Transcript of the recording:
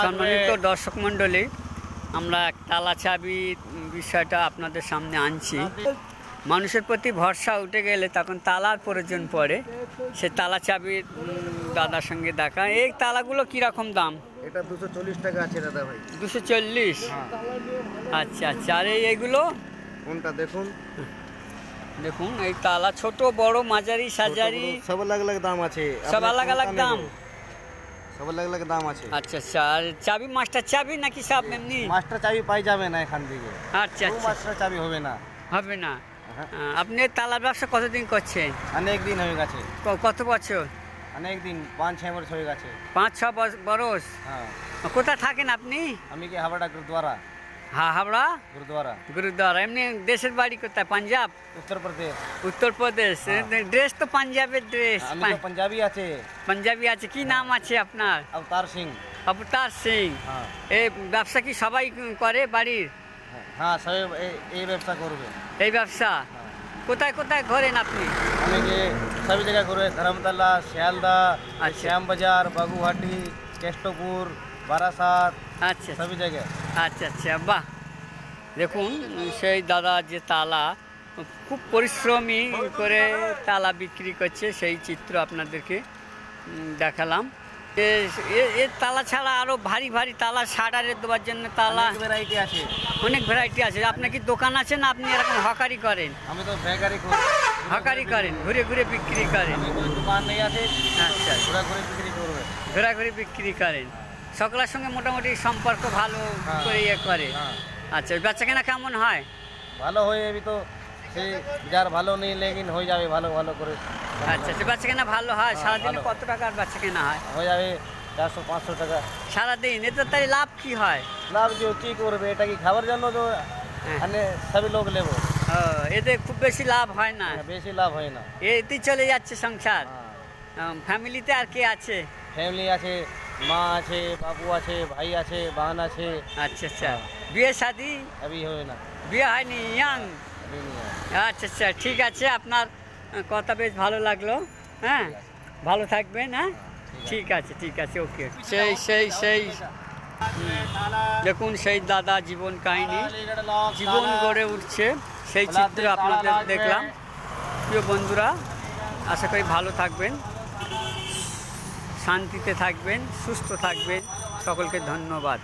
সম্মানিত দর্শক মণ্ডলী, আমরা তালা চাবি বিষয়টা আপনাদের সামনে আনছি। মানুষের প্রতি ভরসা উঠে গেলে তখন তালার প্রয়োজন পড়ে। সে তালা চাবির দাদার সঙ্গে দেখা। এই তালাগুলো কীরকম দাম? এটা 240 টাকা আছে দাদা ভাই। 240? আচ্ছা আচ্ছা। আর এইগুলো কোনটা দেখুন? দেখুন এই তালা ছোট বড় মাঝারি সাজারি সব अलग अलग দাম আছে। সব আলাদা আলাদা দাম? সব अलग अलग দাম আছে। আচ্ছা আচ্ছা। আর চাবি মাস্টার চাবি নাকি সব এমনি? মাস্টার চাবি পাই যাবে না এখান থেকে। আচ্ছা আচ্ছা। মাস্টার চাবি হবে না। হবে না? আপনি তালার ব্যবসা কতদিন করছেন? অনেক দিন হয়ে গেছে। কত বছর? অনেক দিন, 5-6 বছর হয়ে গেছে। 5-6 বরস? হ্যাঁ। কোথায় থাকেন আপনি? আমি কি হাবড়া গুরুদ্বারা। হ্যাঁ, হাবড়া গুরুদ্বারা। গুরুদ্বারা। এমনি দেশের বাড়ি কোথায়? পাঞ্জাব? উত্তরপ্রদেশ। উত্তরপ্রদেশ। ড্রেস তো পাঞ্জাবের ড্রেস। আমি তো পাঞ্জাবি আছে। পাঞ্জাবি আছে। কি নাম আছে আপনার? অবতার সিং। অবতার সিং। হ্যাঁ। এই ব্যবসা কি সবাই করে বাড়ির? হ্যাঁ, সবাই এই ব্যবসা করবে। এই ব্যবসা কোথায় কোথায় ঘোরেন আপনি? আমি যে সব জায়গায় ঘুরে, ধর্মতলা, শিয়ালদা, শ্যামবাজার, বাগুঘাটি, কেষ্টপুর, বারাসাত, আচ্ছা সব জায়গায়। আচ্ছা আচ্ছা। বাহ, দেখুন সেই দাদা যে তালা খুব পরিশ্রমী করে তালা বিক্রি করছে, সেই চিত্র আপনাদেরকে দেখালাম। এর তালা ছাড়া আরও ভারী ভারী তালা শাটারে দেওয়ার জন্য তালা ভ্যারাইটি আছে। অনেক ভ্যারাইটি আছে। আপনার কি দোকান আছে না আপনি এরকম হকারি করেন? আমি তো বেকারি করি। হকারি করেন, ঘুরে ঘুরে বিক্রি করেন? দোকান নেই আছে। আচ্ছা, ঘোরাঘুরি বিক্রি করবে। ঘোরাঘুরি বিক্রি করেন। সকলের সঙ্গে মোটামুটি সম্পর্ক ভালো করে ইয়ে করে। আচ্ছা, বেচা কেনা কেমন হয়? ভালো হয়ে যাবি তো, সে যার ভালো নেই লেকিন হয়ে যাবে ভালো ভালো করে। আচ্ছা আচ্ছা। বেচা কেনা ভালো হয়? সারাদিনে কত টাকার বেচা কেনা হয়? হয়ে যাবে 400-500 টাকা সারাদিন। এতে তাই লাভ কি হয়? লাভ যে কি করবে, এটা কি খাবার জন্য তো মানে সবই লোক নেবো। এতে খুব বেশি লাভ হয় না? বেশি লাভ হয় না। এতেই চলে যাচ্ছে সংসার। ফ্যামিলিতে আর কে আছে? ফ্যামিলি আছে, মা আছে, বাবু আছে, ভাই আছে, বান আছে। আচ্ছা আচ্ছা। বিয়ে শাদি? अभी হবে না। বিয়ে হয়নি? ইয়াং? अभी नहीं है। আচ্ছা আচ্ছা, ঠিক আছে। আপনার কথা বেশ ভালো লাগলো। হ্যাঁ, ভালো থাকবেন। হ্যাঁ, ঠিক আছে ঠিক আছে, ওকে। সেই সেই সেই দেখুন সেই দাদা জীবন কাহিনী, জীবন গড়ে উঠছে, সেই চিত্র আপনাদের দেখলাম। প্রিয় বন্ধুরা, আশা করি ভালো থাকবেন, শান্তিতে থাকবেন, সুস্থ থাকবেন। সকলকে ধন্যবাদ।